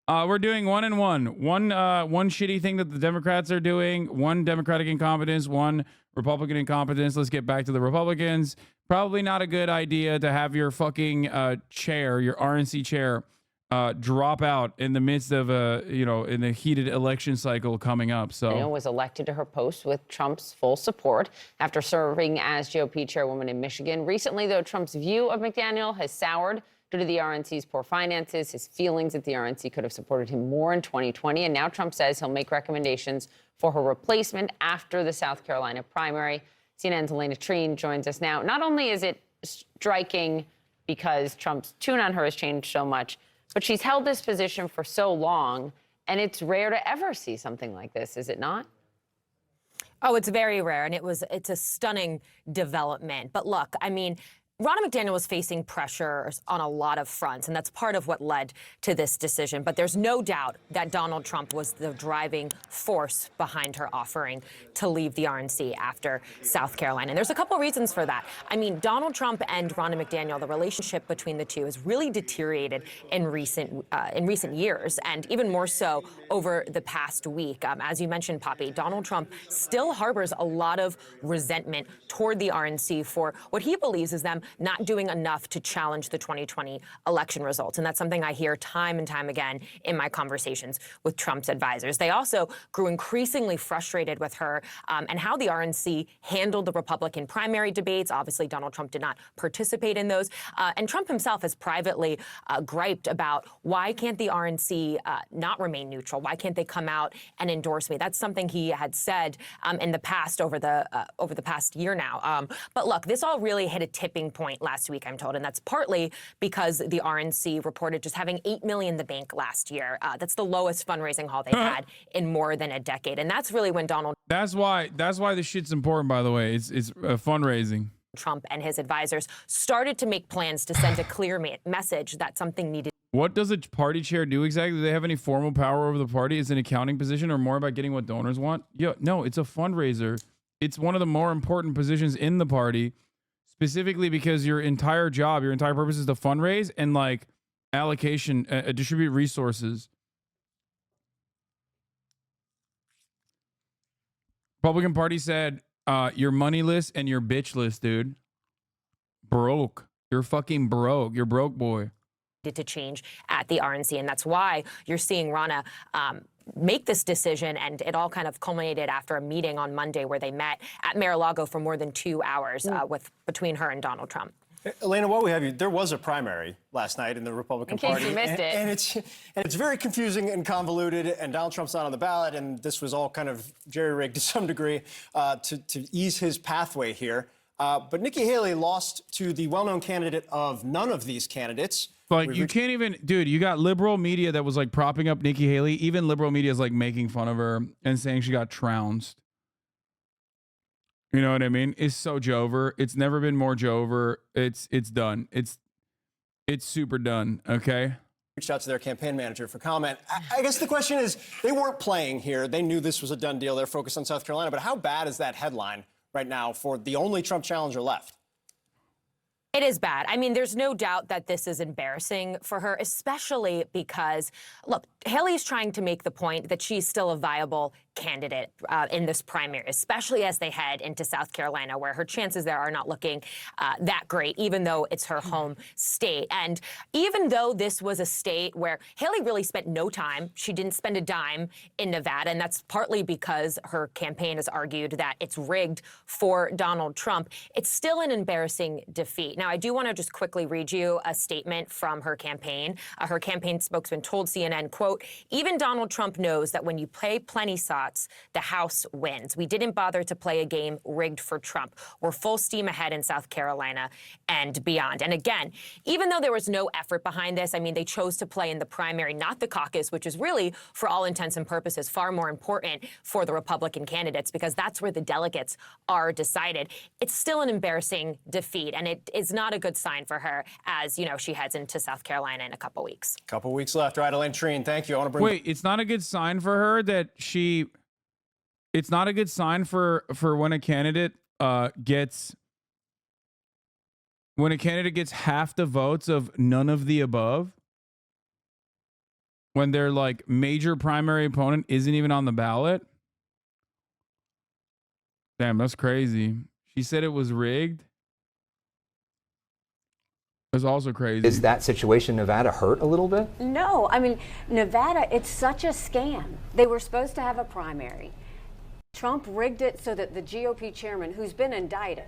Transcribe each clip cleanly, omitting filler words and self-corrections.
We're doing one and one. One shitty thing that the Democrats are doing, one Democratic incompetence, one Republican incompetence. Let's get back to the Republicans. Probably not a good idea to have your fucking chair, your RNC chair, drop out in the midst of in the heated election cycle coming up. So McDaniel was elected to her post with Trump's full support after serving as GOP chairwoman in Michigan. Recently, though, Trump's view of McDaniel has soured due to the RNC's poor finances, his feelings that the RNC could have supported him more in 2020. And now Trump says he'll make recommendations for her replacement after the South Carolina primary. CNN's Elena Treen joins us now. Not only is it striking because Trump's tune on her has changed so much, but she's held this position for so long, and it's rare to ever see something like this, is it not? Oh, it's very rare, and it's a stunning development. But look, I mean, Ronna McDaniel was facing pressures on a lot of fronts, and that's part of what led to this decision. But there's no doubt that Donald Trump was the driving force behind her offering to leave the RNC after South Carolina. And there's a couple reasons for that. I mean, Donald Trump and Ronna McDaniel, the relationship between the two has really deteriorated in recent years, and even more so over the past week. As you mentioned, Poppy, Donald Trump still harbors a lot of resentment toward the RNC for what he believes is them not doing enough to challenge the 2020 election results. And that's something I hear time and time again in my conversations with Trump's advisors. They also grew increasingly frustrated with her and how the RNC handled the Republican primary debates. Obviously, Donald Trump did not participate in those. And Trump himself has privately griped about why can't the RNC not remain neutral? Why can't they come out and endorse me? That's something he had said in the past over the past year now. But look, this all really hit a tipping point last week, I'm told, and that's partly because the RNC reported just having $8 million in the bank last year. That's the lowest fundraising haul they've had in more than a decade, and that's really when Donald. That's why this shit's important. By the way, it's fundraising. Trump and his advisors started to make plans to send a clear message that something needed. What does a party chair do exactly? Do they have any formal power over the party? Is it an accounting position or more about getting what donors want? No, it's a fundraiser. It's one of the more important positions in the party. Specifically because your entire job, your entire purpose is to fundraise and like allocation, distribute resources. Republican Party said, you're moneyless and you're bitchless, dude. Broke. You're fucking broke. You're broke, boy. To change at the RNC, and that's why you're seeing Ronna make this decision, and it all kind of culminated after a meeting on Monday where they met at Mar-a-Lago for more than 2 hours between her and Donald Trump. Elena, while we have you, there was a primary last night in the Republican Party. In case you missed it. And it's very confusing and convoluted, and Donald Trump's not on the ballot, and this was all kind of jerry-rigged to some degree to ease his pathway here. But Nikki Haley lost to the well-known candidate of none of these candidates. Like, you can't even, dude, you got liberal media that was like propping up Nikki Haley. Even liberal media is like making fun of her and saying she got trounced. You know what I mean? It's so Jover. It's never been more Jover. It's done. It's super done. Okay. Reached out to their campaign manager for comment. I guess the question is, they weren't playing here. They knew this was a done deal. They're focused on South Carolina. But how bad is that headline right now for the only Trump challenger left? It is bad. I mean, there's no doubt that this is embarrassing for her, especially because, look, Haley's trying to make the point that she's still a viable candidate in this primary, especially as they head into South Carolina, where her chances there are not looking that great, even though it's her home state. And even though this was a state where Haley really spent no time, she didn't spend a dime in Nevada, and that's partly because her campaign has argued that it's rigged for Donald Trump, it's still an embarrassing defeat. Now, I do want to just quickly read you a statement from her campaign. Her campaign spokesman told CNN, quote, "Even Donald Trump knows that when you play plenty shots, the House wins. We didn't bother to play a game rigged for Trump. We're full steam ahead in South Carolina and beyond." And again, even though there was no effort behind this, I mean, they chose to play in the primary, not the caucus, which is really, for all intents and purposes, far more important for the Republican candidates because that's where the delegates are decided. It's still an embarrassing defeat, and it is not a good sign for her as, you know, she heads into South Carolina in a couple weeks. Couple weeks left. All right, Elaine Treen, thank you. I want to bring. Wait, it's not a good sign for her that she. It's not a good sign for when a candidate gets half the votes of none of the above. when their like major primary opponent isn't even on the ballot. Damn, that's crazy. She said it was rigged. That's also crazy. Is that situation Nevada hurt a little bit? No, I mean, Nevada, it's such a scam. They were supposed to have a primary. Trump rigged it so that the GOP chairman, who's been indicted,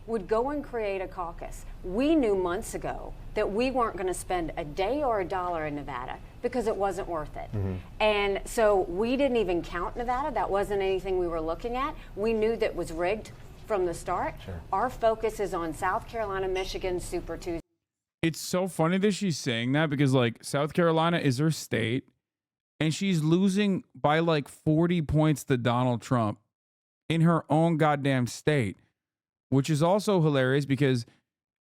would go and create a caucus. We knew months ago that we weren't going to spend a day or a dollar in Nevada because it wasn't worth it. And so we didn't even count Nevada. That wasn't anything we were looking at. We knew that was rigged from the start. Our focus is on South Carolina, Michigan, Super Tuesday. It's so funny that she's saying that because like South Carolina is her state and she's losing by like 40 points to Donald Trump in her own goddamn state, which is also hilarious because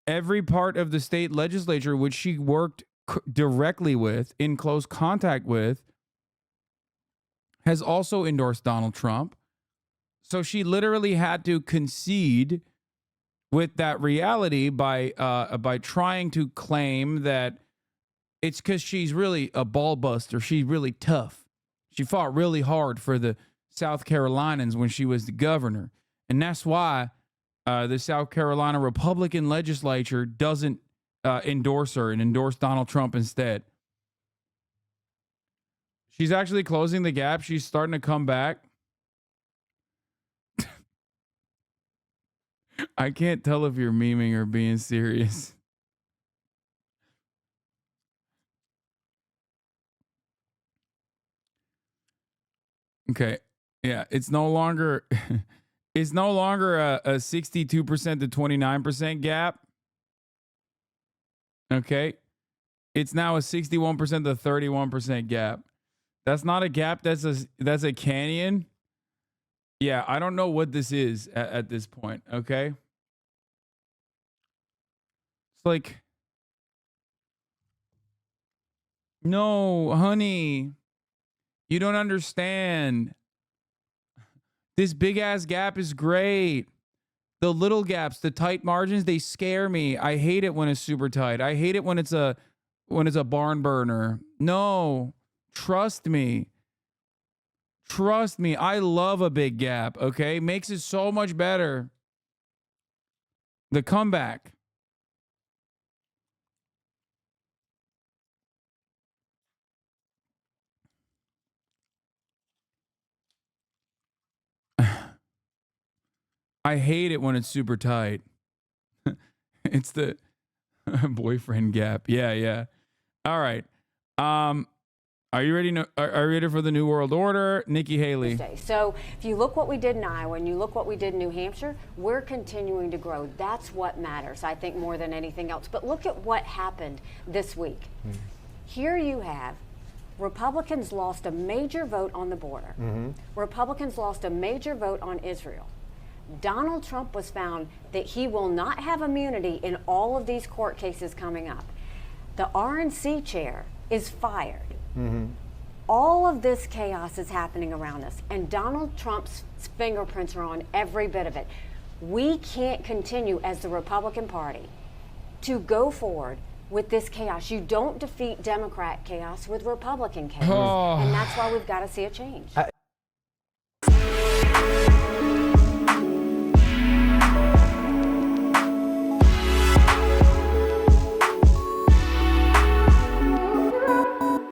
every part of the state legislature, which she worked directly with, in close contact with, has also endorsed Donald Trump. So she literally had to concede with that reality by trying to claim that it's because she's really a ball buster. She's really tough. She fought really hard for the South Carolinians when she was the governor. And that's why the South Carolina Republican legislature doesn't endorse her and endorse Donald Trump instead. She's actually closing the gap. She's starting to come back. I can't tell if you're memeing or being serious. Okay. Yeah, it's no longer a 62% to 29% gap. Okay. It's now a 61% to 31% gap. That's not a gap, that's a canyon. Yeah, I don't know what this is at this point, okay? It's like, no, honey, you don't understand. This big ass gap is great. The little gaps, the tight margins, they scare me. I hate it when it's super tight. I hate it when it's a barn burner. No, trust me. Trust me, I love a big gap, okay? Makes it so much better. The comeback. I hate it when it's super tight. It's the boyfriend gap. Yeah. All right. Are you ready? Are you ready for the New World Order? Nikki Haley. So if you look what we did in Iowa and you look what we did in New Hampshire, we're continuing to grow. That's what matters, I think, more than anything else. But look at what happened this week. Here you have Republicans lost a major vote on the border. Republicans lost a major vote on Israel. Donald Trump was found that he will not have immunity in all of these court cases coming up. The RNC chair is fired. All of this chaos is happening around us, and Donald Trump's fingerprints are on every bit of it. We can't continue as the Republican Party to go forward with this chaos. You don't defeat Democrat chaos with Republican chaos, and that's why we've got to see a change.